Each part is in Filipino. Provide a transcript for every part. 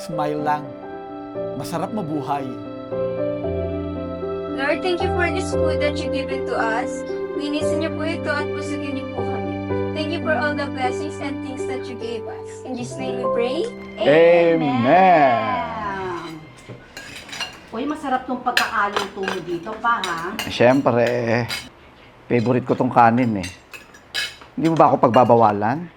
Smile lang. Masarap mabuhay. Lord, thank you for this food that you given to us. Linisin niyo po ito at pusugin niyo po kami. Thank you for all the blessings and things that you gave us. In Jesus' name we pray. Amen. Uy, masarap tong pagkakaluto mo dito pa, ha? Siyempre, favorite ko tong kanin eh. Hindi mo ba ako pagbabawalan?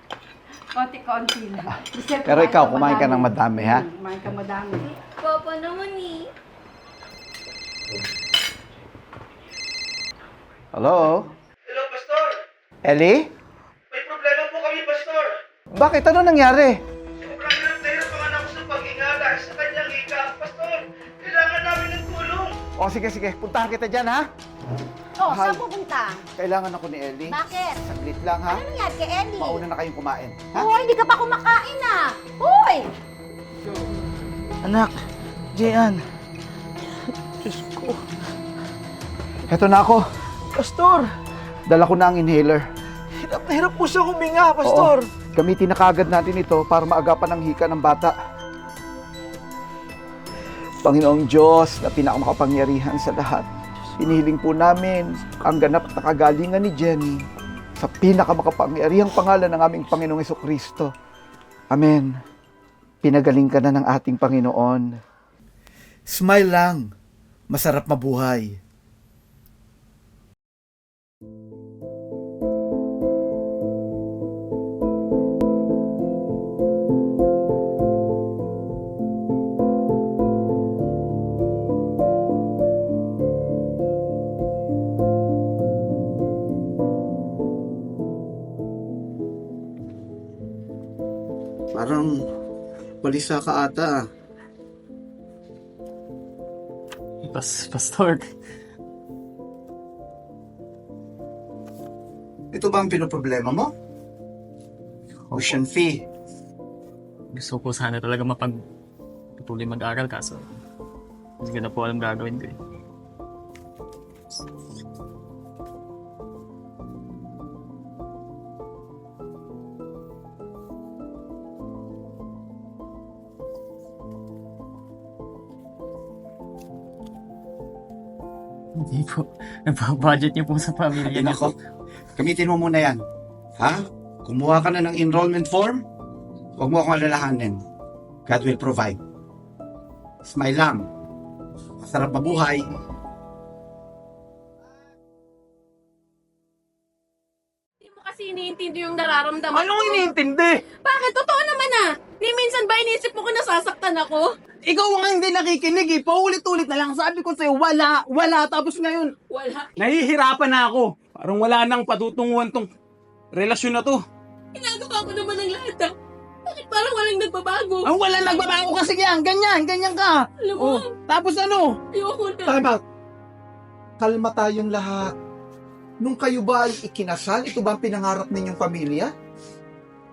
Konti-konti lang. Mister, Pero ikaw, kumain ka ng madami, ha? Kumain ka madami. Papa naman eh. Hello? Hello, Pastor! Ellie? May problema po kami, Pastor! Bakit? Ano nangyari? Sobrang hirap na hirap ang anak ko sa pag-ingala sa kanyang ika. Pastor, kailangan namin ng tulong! O sige, puntahan kita dyan, ha? Oh, Mahal. saan pupunta? Kailangan ako ni Ellie. Bakit? Saglit lang, ha? Ano nangyari kay Ellie? Mauna na kayong kumain, ha? Hoy, hindi ka pa kumakain ah! Hoy! Anak, Jean. Diyos ko. Heto na ako. Pastor, Dala ko na ang inhaler. hirap na hirap po siya huminga, Pastor. Oo. Gamitin na kagad natin ito para maagapan ang hika ng bata. Panginoong Diyos na pinakamakapangyarihan sa lahat, inihiling po namin ang ganap na kagalingan ni Jenny sa pinakamakapangyarihang pangalan ng aming Panginoong Hesukristo. Amen. Pinagaling ka na ng ating Panginoon. Smile lang. Masarap mabuhay. Parang balisa ka ata. Pastor, Ito ba ang pinoproblema mo? Ocean fee. gusto ko sana talaga patuloy mag-aral kaso hindi ko na po alam gagawin ko eh. Hindi po. Nagpa-budget niyo po sa pamilya Ay, niyo nako. po. Gamitin mo muna yan. Ha? Kumuha ka na ng enrollment form. Huwag mo akong alalahanin. God will provide. Smile lang. Masarap mabuhay. Hindi mo kasi iniintindi yung nararamdaman Anong ko. iniintindi? Bakit? Totoo naman ah. Ni minsan ba inisip mo kung nasasaktan ako? Ikaw ang hindi nakikinig eh. Paulit-ulit na lang. Sabi ko sa'yo, wala. Tapos ngayon, Wala. nahihirapan na ako. Parang wala nang patutunguhan tong relasyon na to. Ginagawa ko naman ang lahat ah. Bakit parang walang nagbabago? Ang wala nagbabago kasi yan. Ganyan ka. Alam mo, Tapos ano? ayoko na. Time out. Kalma tayong lahat. Nung kayo ba ay ikinasal, ito ba ang pinangarap ninyong pamilya?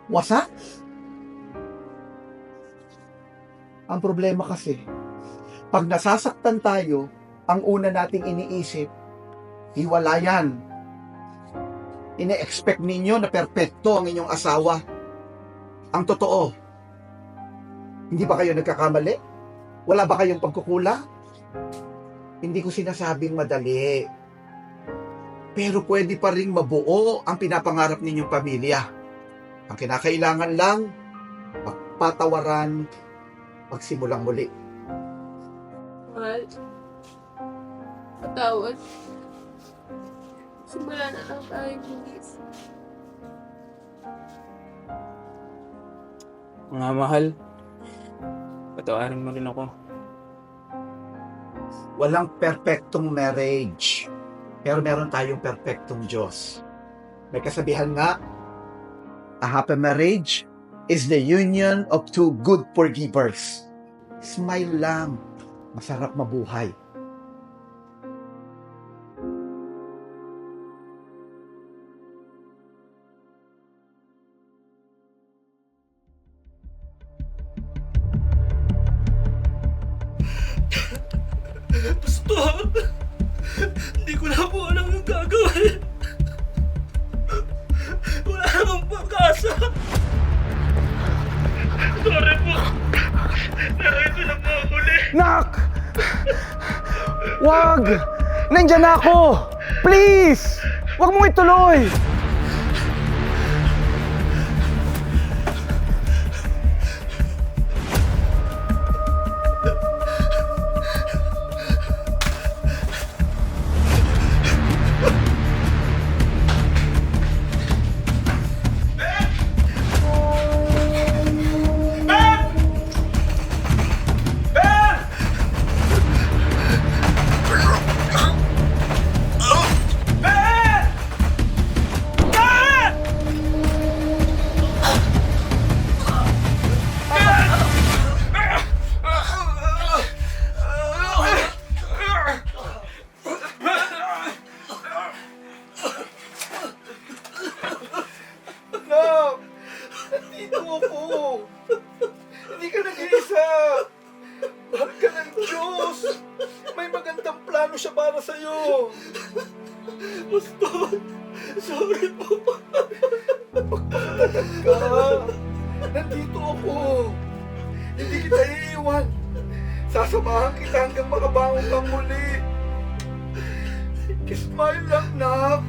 Wasak? Ang problema kasi, pag nasasaktan tayo, ang una nating iniisip, hiwalayan. Ine-expect ninyo na perpekto ang inyong asawa. Ang totoo, hindi ba kayo nagkakamali? Wala ba kayong pagkukulang? Hindi ko sinasabing madali. Pero pwede pa rin mabuo ang pinapangarap ninyong pamilya. Ang kinakailangan lang, magpatawaran, magsimulang muli. Mahal. Patawad. Simula na lang tayo, please. Mga mahal, patawarin mo rin ako. Walang perpektong marriage. Pero meron tayong perpektong Diyos. May kasabihan nga, a happy marriage is the union of two good forgivers. Smile lang. Masarap mabuhay. Pastor! Hindi ko na po alam yung gagawin. Wala namang pag-asa. Sorry po. Pero Nak! Wag! Nandyan na ako! Please! Wag mong ituloy! Anak! Nandito ako! Hindi ka nag-iisa! Mahal ka ng Diyos! May magandang plano siya para sa'yo! Pastor! Sorry po! Magpakatatag ka! Nandito ako! Hindi kita iiwan! Sasamahan kita hanggang makabangon kang muli! Kismile lang, Nak!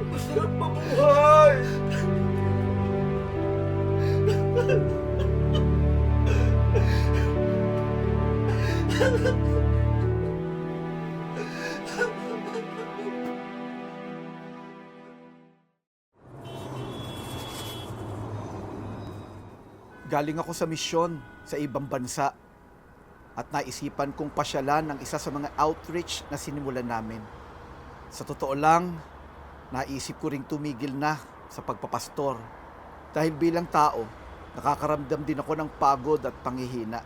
Masarap mabuhay! Galing ako sa misyon sa ibang bansa at naisipan kong pasyalan ang isa sa mga outreach na sinimulan namin. Sa totoo lang, naisip ko ring tumigil na sa pagpapastor dahil bilang tao, nakakaramdam din ako ng pagod at panghihina.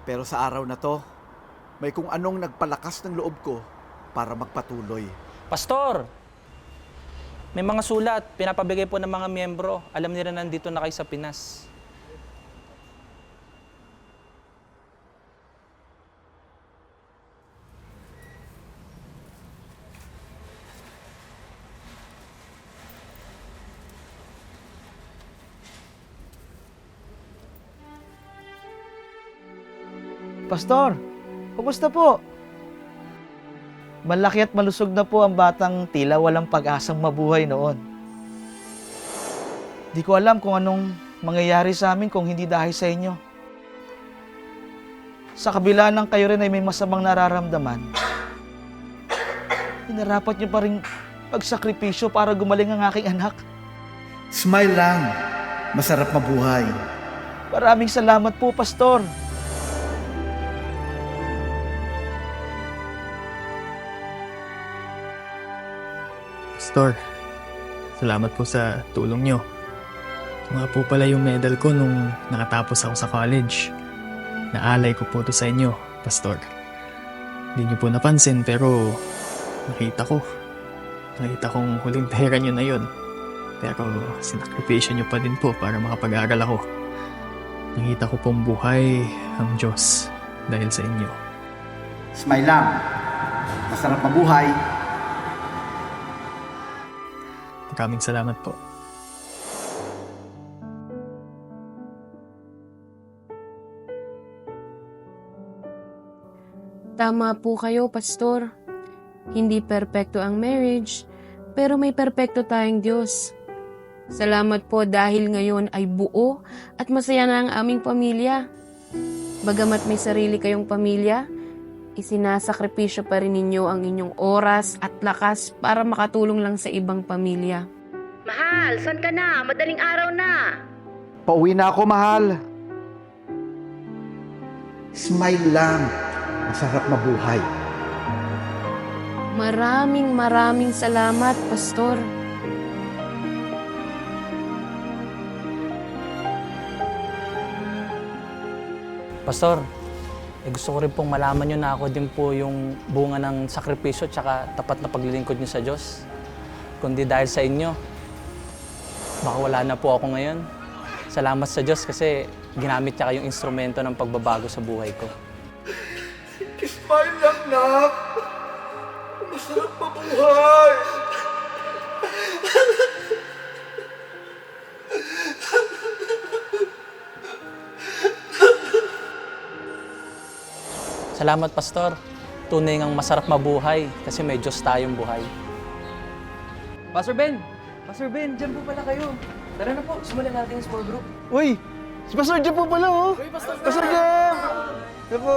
Pero sa araw na to, may kung anong nagpalakas ng loob ko para magpatuloy. Pastor! May mga sulat, pinapabigay po ng mga miyembro. Alam nila nandito na kayo sa Pinas. Pastor, kumusta po? Malaki at malusog na po ang batang tila walang pag-asang mabuhay noon. Di ko alam kung anong mangyayari sa amin kung hindi dahil sa inyo. Sa kabila ng kayo rin ay may masamang nararamdaman, hinarapat niyo pa rin pagsakripisyo para gumaling ang aking anak. Smile lang. Masarap mabuhay. Maraming salamat po, Pastor. Pastor, salamat po sa tulong nyo. Ito nga po pala yung medal ko nung nakatapos ako sa college. Naalay ko po ito sa inyo, Pastor. Hindi nyo po napansin pero nakita kong huling pera nyo na yun. Pero sinakripisyo nyo pa din po para makapag-aral ako. Nakita ko pong buhay ang Diyos dahil sa inyo. Smile lang. Masarap mabuhay. Maraming salamat po. Tama po kayo, Pastor. Hindi perpekto ang marriage, pero may perpekto tayong Diyos. Salamat po dahil ngayon ay buo at masaya na ang aming pamilya. Bagamat may sarili kayong pamilya, isinasakripisyo pa rin ninyo ang inyong oras at lakas para makatulong lang sa ibang pamilya. Mahal, saan ka na? Madaling araw na. Pauwi na ako, mahal. Smile lang. Masarap mabuhay. Maraming salamat, Pastor. Pastor, gusto ko rin pong malaman nyo na ako din po yung bunga ng sakripisyo tsaka tapat na paglilingkod nyo sa Diyos. Kundi dahil sa inyo, baka wala na po ako ngayon. Salamat sa Diyos kasi ginamit niya kayong instrumento ng pagbabago sa buhay ko. Kismile lang, Nak! Masarap mabuhay! Salamat, Pastor. Tunay ngang masarap mabuhay kasi may Diyos tayong buhay. Pastor Ben, dyan po pala kayo. Tara na po, simulan natin yung small group. Uy, si Pastor Jeff po pala, oh. Pastor Jeff! Ito po.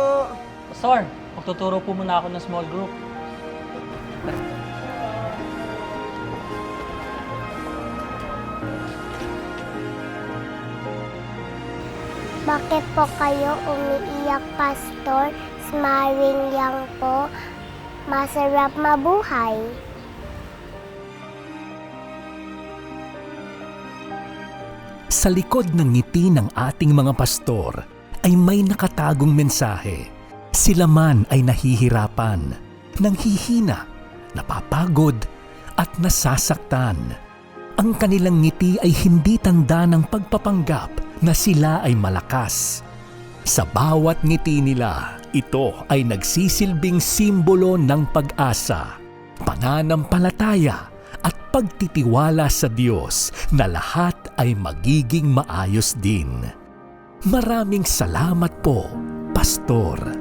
Pastor, magtuturo po muna ako ng small group. Bakit po kayo umiiyak, Pastor? Smiling lang po. Masarap mabuhay. Sa likod ng ngiti ng ating mga pastor ay may nakatagong mensahe. Sila man ay nahihirapan, nanghihina, napapagod at nasasaktan. Ang kanilang ngiti ay hindi tanda ng pagpapanggap na sila ay malakas. Sa bawat ngiti nila, ito ay nagsisilbing simbolo ng pag-asa, pananampalataya at pagtitiwala sa Diyos na lahat ay magiging maayos din. Maraming salamat po, Pastor.